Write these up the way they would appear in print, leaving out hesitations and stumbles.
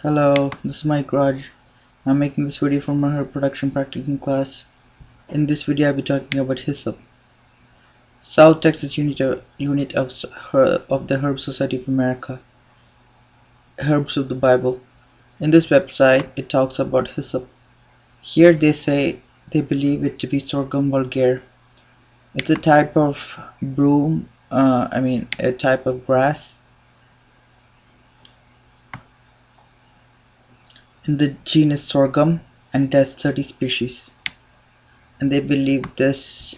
Hello, this is Mike Raj. I'm making this video for my herb production practicum class. In this video, I'll be talking about Hyssop, South Texas unit of the Herb Society of America, Herbs of the Bible. In this website, it talks about Hyssop. Here they say they believe it to be Sorghum vulgare. It's a type of a type of grass in the genus Sorghum, and it has 30 species. And they believe this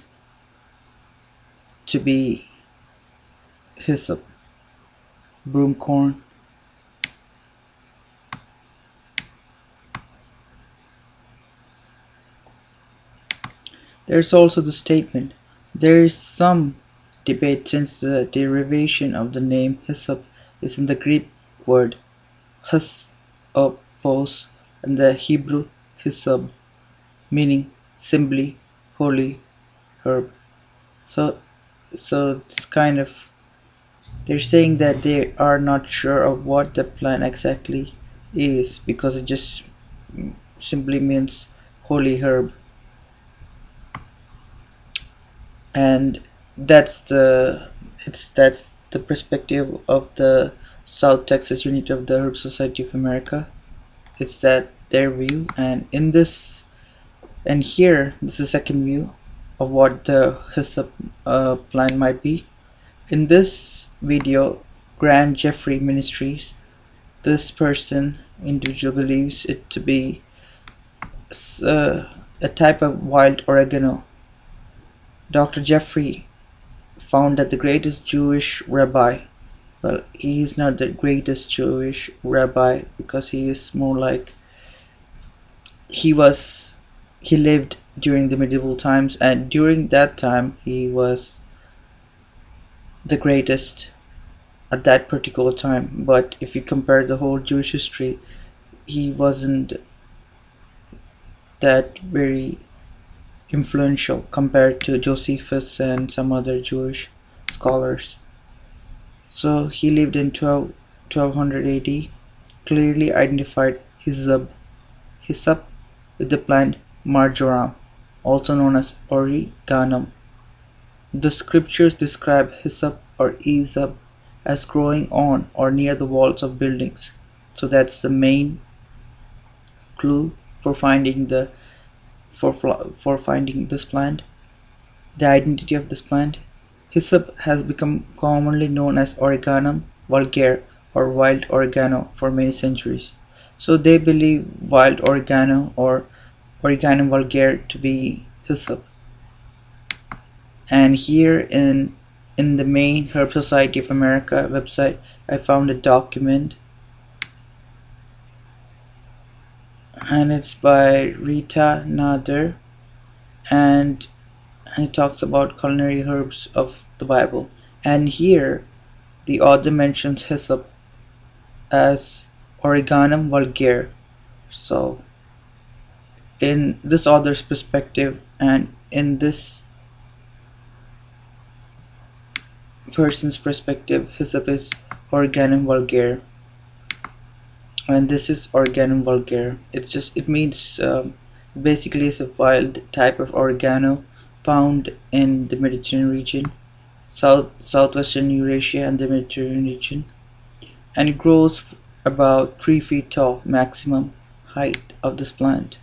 to be Hyssop, broomcorn. There is also the statement. There is some debate since the derivation of the name Hyssop is in the Greek word hussopos and the Hebrew hyssop, meaning simply holy herb. So, so it's kind of they're saying that they are not sure of what the plant exactly is because it just simply means holy herb, and that's the perspective of the South Texas unit of the Herb Society of America. It's that their view, and in this and here this is the second view of what the hyssop plant might be. In this video, Grand Jeffrey Ministries, this person individual believes it to be a type of wild oregano. Dr. Jeffrey found that the greatest Jewish rabbi, well, he is not the greatest Jewish rabbi because he is more like he was he lived during the medieval times, and during that time he was the greatest at that particular time. But if you compare the whole Jewish history, he wasn't that very influential compared to Josephus and some other Jewish scholars. So he lived in 1200 AD, clearly identified hyssop with the plant marjoram, also known as origanum. The scriptures describe hyssop or hyssop as growing on or near the walls of buildings. So that's the main clue for finding the for finding this plant. The identity of this plant. Hyssop has become commonly known as Origanum vulgare or wild oregano for many centuries. So they believe wild oregano or Origanum vulgare to be hyssop. And here in the main Herb Society of America website, I found a document, and it's by Rita Nader, and it talks about culinary herbs of the Bible. And here the author mentions hyssop as Origanum vulgare. So in this author's perspective and in this person's perspective, hyssop is Origanum vulgare, and this is Origanum vulgare. It means basically it's a wild type of oregano found in the Mediterranean region, southwestern Eurasia and the Mediterranean region, and it grows about 3 feet tall maximum height of this plant.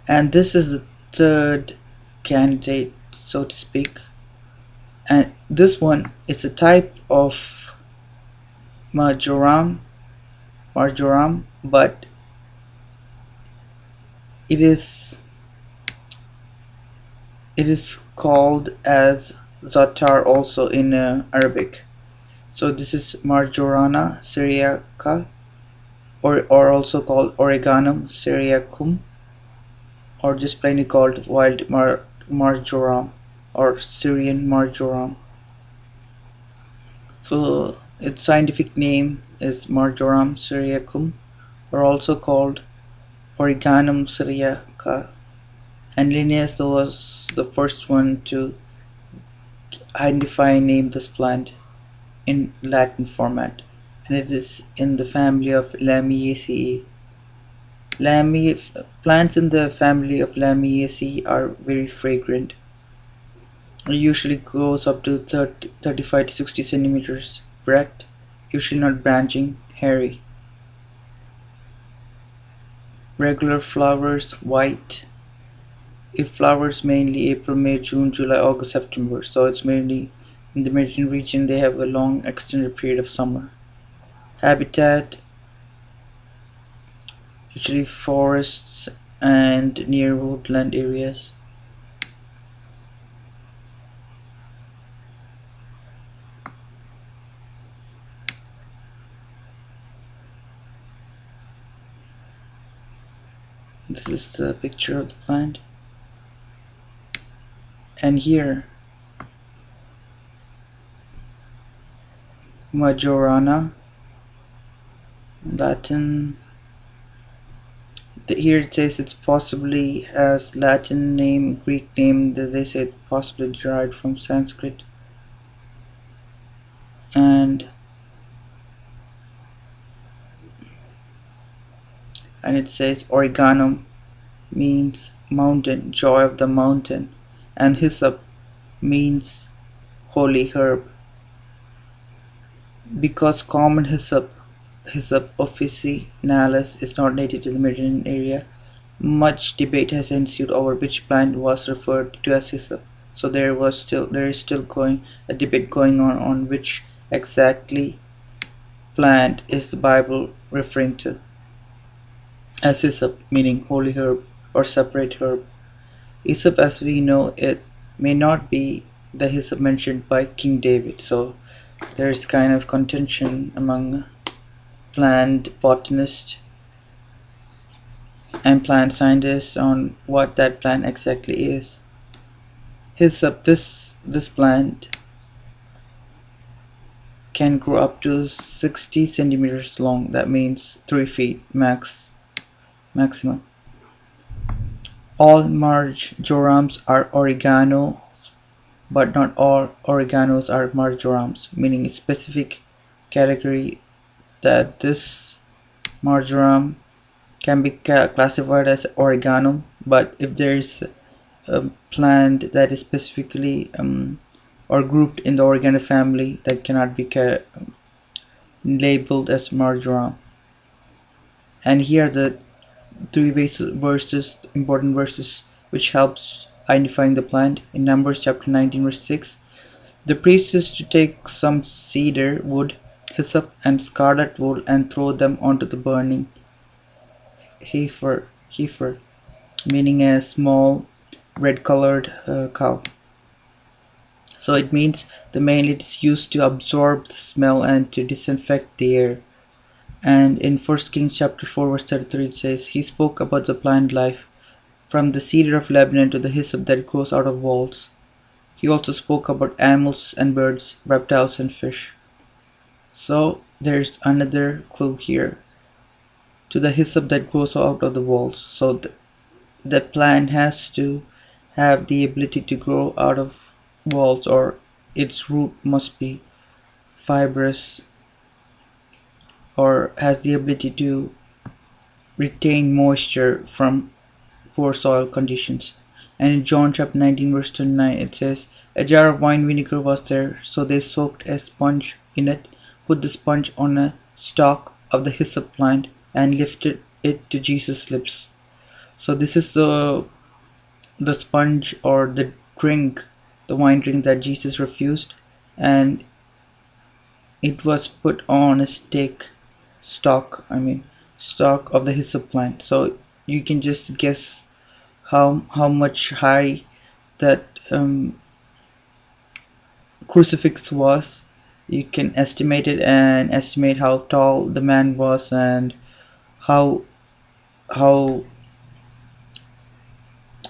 And this is the third candidate, so to speak, and this one is a type of marjoram but it is it is called as zatar also in Arabic. So this is Marjorana syriaca, or also called Oreganum syriacum, or just plainly called wild marjoram or Syrian marjoram. So its scientific name is Marjoram syriacum, or also called Origanum syriaca, and Linnaeus was the first one to identify and name this plant in Latin format, and it is in the family of Lamiaceae. Plants in the family of Lamiaceae are very fragrant. It usually grows up to 35 to 60 centimeters breadth, usually not branching, hairy. Regular flowers, white. It flowers mainly April, May, June, July, August, September. So it's mainly in the Mediterranean region. They have a long extended period of summer. Habitat usually forests and near woodland areas. This is the picture of the plant. And here, Majorana, Latin. Here it says it's possibly has Latin name, Greek name that they say possibly derived from Sanskrit, and it says Oreganum means mountain, joy of the mountain, and Hyssop means holy herb. Because common Hyssop officinalis, is not native to the Mediterranean area, much debate has ensued over which plant was referred to as hyssop. So there is still going a debate going on which exactly plant is the Bible referring to as hyssop, meaning holy herb or separate herb. Hyssop, as we know it, may not be the hyssop mentioned by King David. So there is kind of contention among plant botanists and plant scientists on what that plant exactly is. Hyssop, this plant can grow up to 60 centimeters long. That means 3 feet maximum. All marjorams are oregano, but not all oreganos are marjorams, meaning a specific category that this marjoram can be classified as oregano. But if there is a plant that is specifically or grouped in the oregano family, that cannot be labeled as marjoram. And here are the three verses, important verses, which helps identifying the plant. In Numbers chapter 19 verse 6, the priest is to take some cedar wood, hyssop, and scarlet wool and throw them onto the burning heifer, meaning a small red-colored cow. So it means the mainly it is used to absorb the smell and to disinfect the air. And in First Kings chapter 4 verse 33 it says, He spoke about the plant life, from the cedar of Lebanon to the hyssop that grows out of walls. He also spoke about animals and birds, reptiles and fish. So there's another clue here to the hyssop that grows out of the walls. So the plant has to have the ability to grow out of walls, or its root must be fibrous or has the ability to retain moisture from poor soil conditions. And in John chapter 19 verse 29 it says, A jar of wine vinegar was there, so they soaked a sponge in it, put the sponge on a stalk of the hyssop plant, and lifted it to Jesus' lips. So this is the sponge or the drink, the wine drink that Jesus refused, and it was put on a stalk of the hyssop plant. So you can just guess how much high that crucifix was. You can estimate it and estimate how tall the man was and how how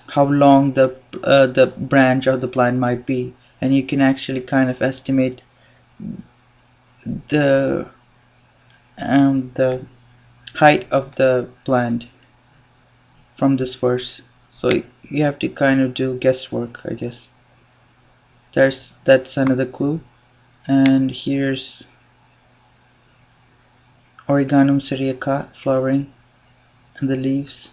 how long the branch of the plant might be, and you can actually kind of estimate the the height of the plant. from this verse. So you have to kind of do guesswork, I guess. That's another clue. And here's Oreganum syriaca flowering and the leaves.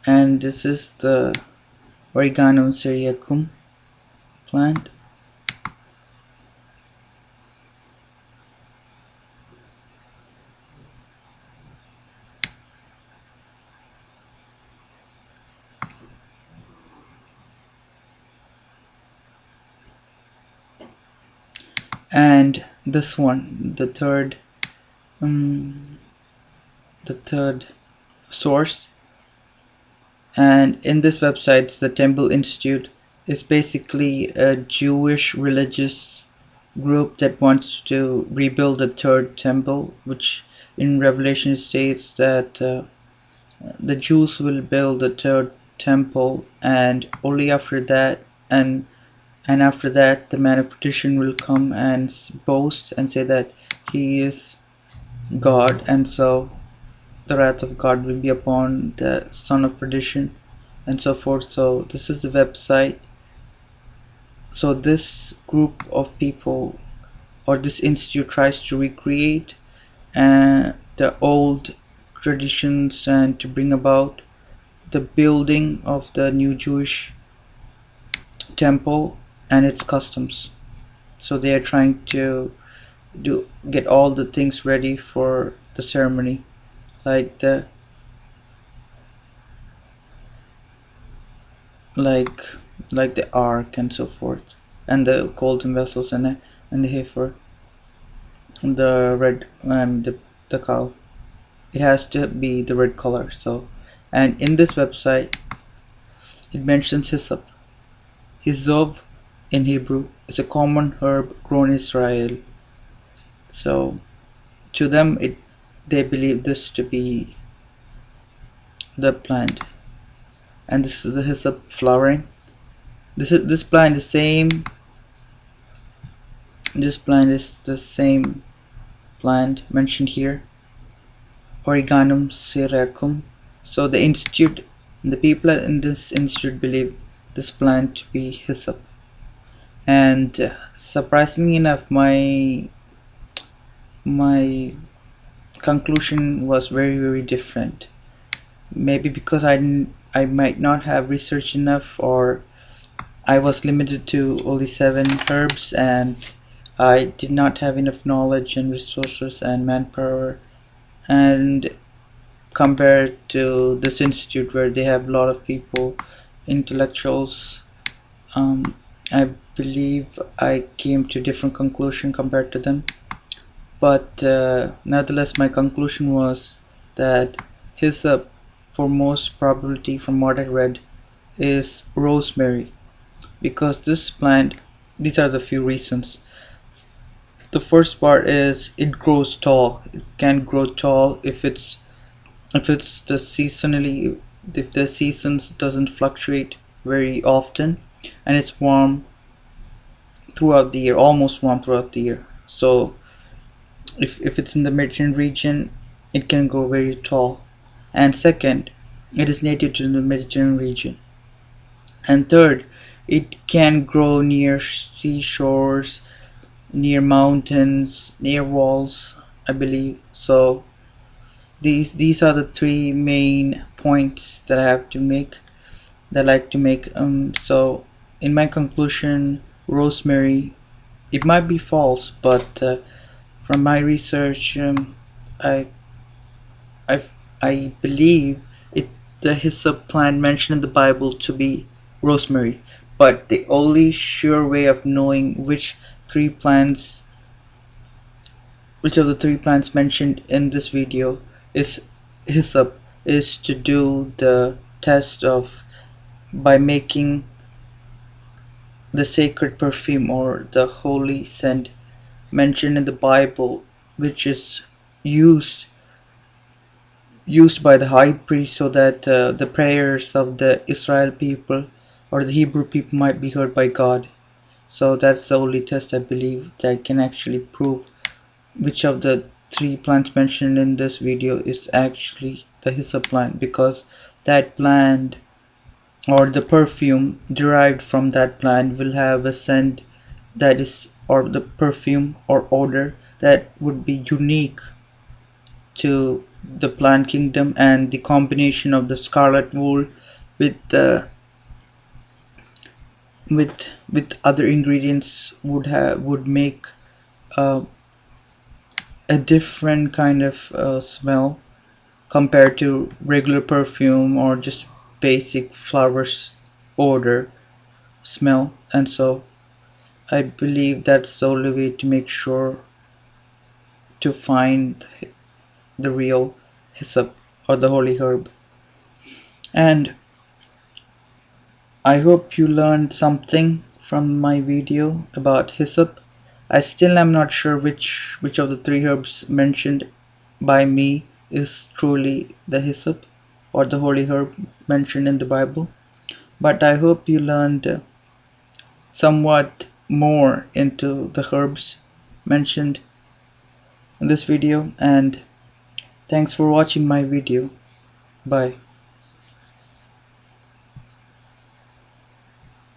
And this is the Oreganum syriacum plant. And this one, um, the third source. And in this website, the Temple Institute is basically a Jewish religious group that wants to rebuild the third temple, which in Revelation states that the Jews will build the third temple, and only after that, and after that, the man of perdition will come and boast and say that he is God, and so the wrath of God will be upon the son of perdition, and so forth. So this is the website. So this group of people or this institute tries to recreate the old traditions and to bring about the building of the new Jewish temple and its customs. So they are trying to do get all the things ready for the ceremony, like like like the ark and so forth, and the golden vessels and the heifer, the red the cow. It has to be the red color. So, and in this website, it mentions hyssop. Hyssop in Hebrew is a common herb grown in Israel. So to them, it they believe this to be the plant, and this is the hyssop flowering. This plant is same. This plant is the same plant mentioned here, Oreganum syracum. So the people in this institute believe this plant to be hyssop. And surprisingly enough, my conclusion was very different. Maybe because I might not have researched enough, or I was limited to only seven herbs, and I did not have enough knowledge and resources and manpower. And compared to this institute where they have a lot of people, intellectuals, um, I believe I came to a different conclusion compared to them. But nevertheless, my conclusion was that hyssop, for most probability from what I read, is rosemary, because this plant, these are the few reasons. The first part is it grows tall. It can grow tall if it's the seasonally, if the seasons doesn't fluctuate very often, and it's warm throughout the year, almost warm throughout the year. So if it's in the Mediterranean region, it can grow very tall. And second, it is native to the Mediterranean region. And third, it can grow near seashores, near mountains, near walls, I believe. So these are the three main points that I have to make, that I like to make. So in my conclusion, rosemary, it might be false, but from my research, I I I believe it the hyssop plant mentioned in the Bible to be rosemary. But the only sure way of knowing three plants, which of the three plants mentioned in this video is hyssop, is to do the test of by making the sacred perfume or the holy scent mentioned in the Bible, which is used used by the high priest so that the prayers of the Israel people or the Hebrew people might be heard by God. So that's the only test I believe that can actually prove which of the three plants mentioned in this video is actually the hyssop plant, because that plant or the perfume derived from that plant will have a scent that is, or the perfume or odor that would be unique to the plant kingdom, and the combination of the scarlet wool with the with other ingredients would make uh, a different kind of smell compared to regular perfume or just basic flowers odor smell. And so I believe that's the only way to make sure to find the real hyssop or the holy herb. And I hope you learned something from my video about hyssop. I still am not sure which of the three herbs mentioned by me is truly the hyssop or the holy herb mentioned in the Bible. But I hope you learned somewhat more into the herbs mentioned in this video, and thanks for watching my video. Bye.